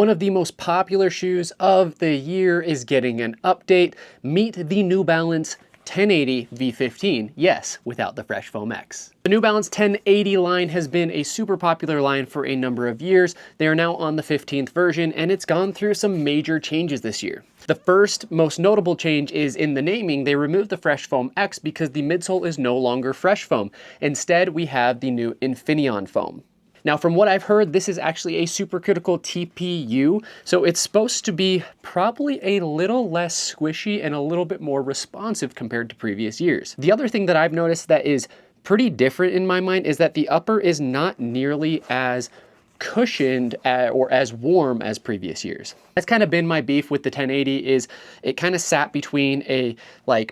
One of the most popular shoes of the year is getting an update. Meet the New Balance 1080 V15, yes, without the Fresh Foam X. The New Balance 1080 line has been a super popular line for a number of years. They are now on the 15th version, and it's gone through some major changes this year. The first most notable change is in the naming. They removed the Fresh Foam X because the midsole is no longer Fresh Foam. Instead, we have the new Infineon foam. Now, from what I've heard, this is actually a supercritical TPU, so it's supposed to be probably a little less squishy and a little bit more responsive compared to previous years. The other thing that I've noticed that is pretty different in my mind is that the upper is not nearly as cushioned or as warm as previous years. That's kind of been my beef with the 1080 is it kind of sat between a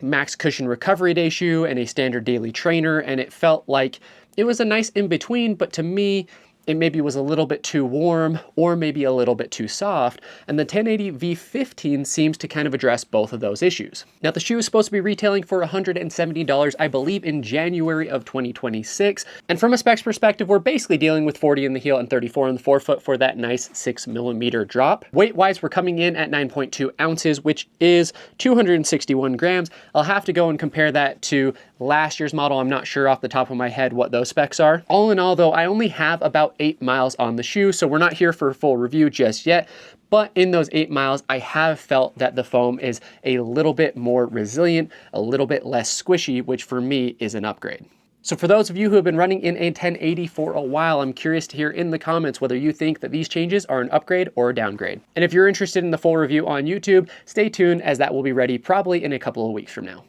max cushion recovery day shoe and a standard daily trainer, and it felt like it was a nice in between, but to me, it maybe was a little bit too warm or maybe a little bit too soft, and the 1080 V15 seems to kind of address both of those issues. Now, the shoe is supposed to be retailing for $170, I believe, in January of 2026, and from a specs perspective, we're basically dealing with 40 in the heel and 34 in the forefoot for that nice 6mm drop. Weight-wise, we're coming in at 9.2 ounces, which is 261 grams. I'll have to go and compare that to last year's model. I'm not sure off the top of my head what those specs are. All in all, though, I only have about 8 miles on the shoe, so we're not here for a full review just yet. But in those 8 miles, I have felt that the foam is a little bit more resilient, a little bit less squishy, which for me is an upgrade. So for those of you who have been running in a 1080 for a while, I'm curious to hear in the comments whether you think that these changes are an upgrade or a downgrade. And if you're interested in the full review on YouTube, stay tuned as that will be ready probably in a couple of weeks from now.